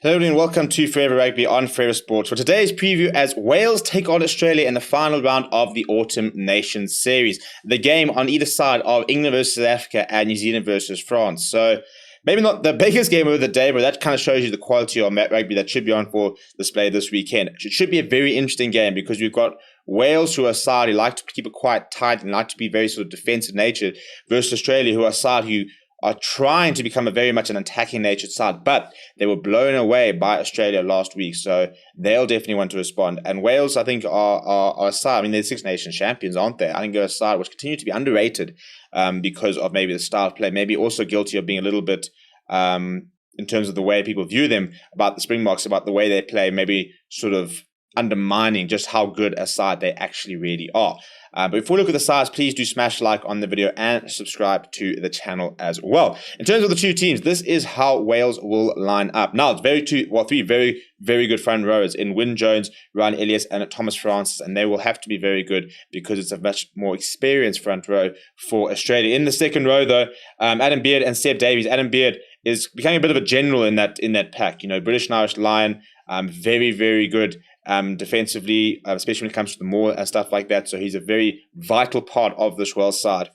Hello and welcome to Forever Rugby on Forever Sports for today's preview as Wales take on Australia in the final round of the Autumn Nations Series. The game on either side of England versus South Africa and New Zealand versus France. So maybe not the biggest game of the day, but that kind of shows you the quality of rugby that should be on for display this weekend. It should be a very interesting game because we've got Wales, who are a side who like to keep it quite tight and like to be very sort of defensive natured, versus Australia, who are a side who are trying to become a very much an attacking natured side, but they were blown away by Australia last week, so they'll definitely want to respond. And Wales, I think, are a side. I mean, they're Six Nations champions, aren't they? I think they're a side which continue to be underrated because of maybe the style of play, maybe also guilty of being a little bit in terms of the way people view them about the Springboks, about the way they play, maybe sort of undermining just how good a side they actually really are. But before we look at the sides, please do smash like on the video and subscribe to the channel as well. In terms of the two teams, this is how Wales will line up. Now, it's three very, very good front rowers in Wyn Jones, Ryan Ellis, and Thomas Francis, and they will have to be very good because it's a much more experienced front row for Australia. In the second row, though, Adam Beard and Seb Davies. Adam Beard is becoming a bit of a general in that pack. You know, British and Irish Lion, very, very good defensively, especially when it comes to the maul and stuff like that. So he's a very vital part of this Wales side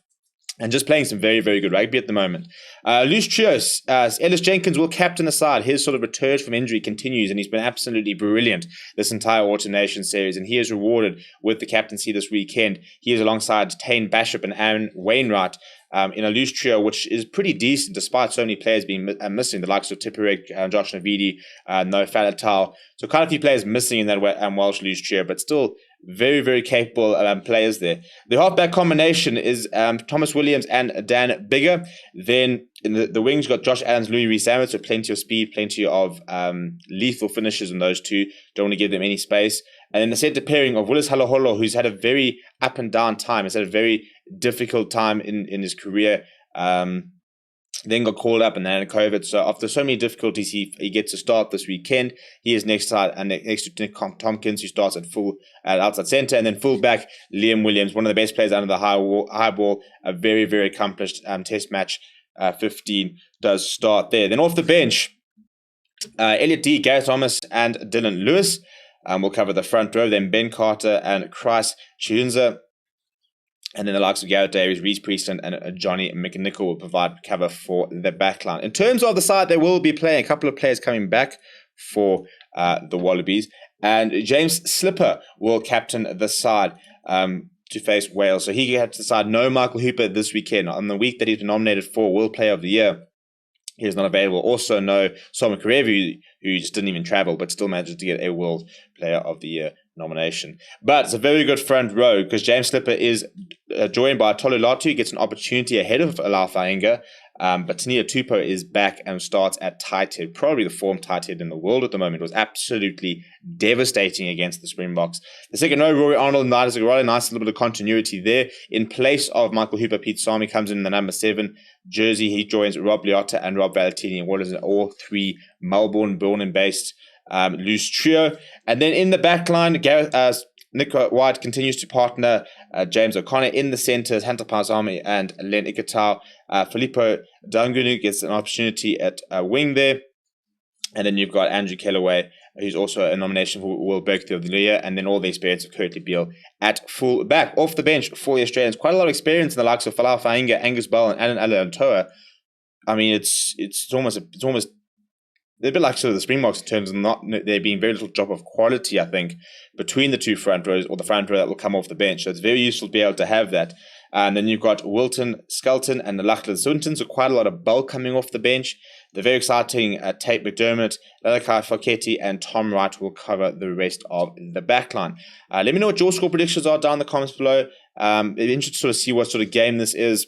and just playing some very, very good rugby at the moment. Loose trios, Ellis Jenkins will captain the side. His sort of return from injury continues, and he's been absolutely brilliant this entire Autumn Nations series, and he is rewarded with the captaincy this weekend. He is alongside Tane Bashop and Aaron Wainwright in a loose trio, which is pretty decent despite so many players being missing, the likes of Tipuric, Josh Navidi, No Falatau. So quite a few players missing in that Welsh loose trio, but still very, very capable players there. The halfback combination is Thomas Williams and Dan Bigger. Then in the wings, you've got Josh Adams, Louis Rees-Zammit, so plenty of speed, plenty of lethal finishes in those two. Don't want to give them any space. And then the centre pairing of Willis Halaholo, who's had a very up and down time. He's had a very difficult time in his career. Then got called up and then had COVID. So after so many difficulties, he gets to start this weekend. He is next to Nick Tompkins, who starts at outside centre, and then fullback Liam Williams, one of the best players under the high ball, a very, very accomplished Test match 15 does start there. Then off the bench, Elliot D, Gareth Thomas, and Dylan Lewis will cover the front row. Then Ben Carter and Chris Chiunza. And then the likes of Gareth Davies, Reece Priestland, and Johnny McNichol will provide cover for the backline. In terms of the side, they will be playing a couple of players coming back for the Wallabies. And James Slipper will captain the side to face Wales. So he had to decide no Michael Hooper this weekend. On the week that he's been nominated for World Player of the Year, he is not available. Also, no Simon Karevi, who just didn't even travel, but still managed to get a World Player of the Year nomination. But it's a very good front row because James Slipper is joined by Tolu Latu, gets an opportunity ahead of Alaa Fainga. But Tania Tupou is back and starts at tight head, probably the form tight head in the world at the moment. It was absolutely devastating against the Springboks. The second row, Rory Arnold and Nidus Agarwala, nice little bit of continuity there. In place of Michael Hooper, Pete Sami comes in the number 7 jersey. He joins Rob Liotta and Rob Valentini, what is it, all three Melbourne born and based loose trio. And then in the back line, Nick White continues to partner James O'Connor. In the centres, Hunter Paisami and Len Ikitau. Filippo Dangunu gets an opportunity at wing there. And then you've got Andrew Kellaway, who's also a nomination for World Breakthrough of the Year. And then all the experience of Curtly Beale at full back. Off the bench for the Australians, quite a lot of experience in the likes of Falau Fainga, Angus Bell, and Alan Alantoa. I mean, it's almost they're a bit like sort of the Springboks in terms of there being very little drop of quality, I think, between the two front rows, or the front row that will come off the bench. So it's very useful to be able to have that. And then you've got Wilton Skelton and Lachlan Sunton, so quite a lot of bulk coming off the bench. The very exciting Tate McDermott, Lalakai Foketti, and Tom Wright will cover the rest of the backline. Let me know what your score predictions are down in the comments below. It'd be interesting to sort of see what sort of game this is.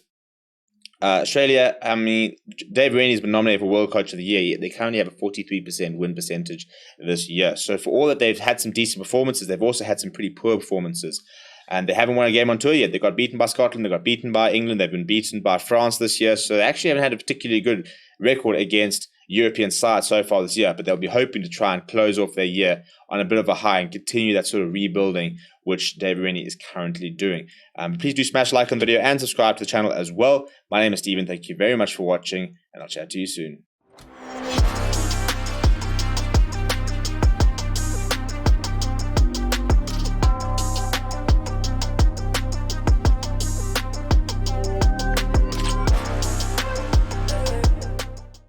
Australia, I mean, Dave Rennie has been nominated for World Coach of the Year. They currently have a 43% win percentage this year. So for all that they've had some decent performances, they've also had some pretty poor performances. And they haven't won a game on tour yet. They got beaten by Scotland, they got beaten by England, they've been beaten by France this year. So they actually haven't had a particularly good record against European sides so far this year. But they'll be hoping to try and close off their year on a bit of a high and continue that sort of rebuilding, which David Rennie is currently doing. Please do smash like on the video and subscribe to the channel as well. My name is Stephen. Thank you very much for watching, and I'll chat to you soon.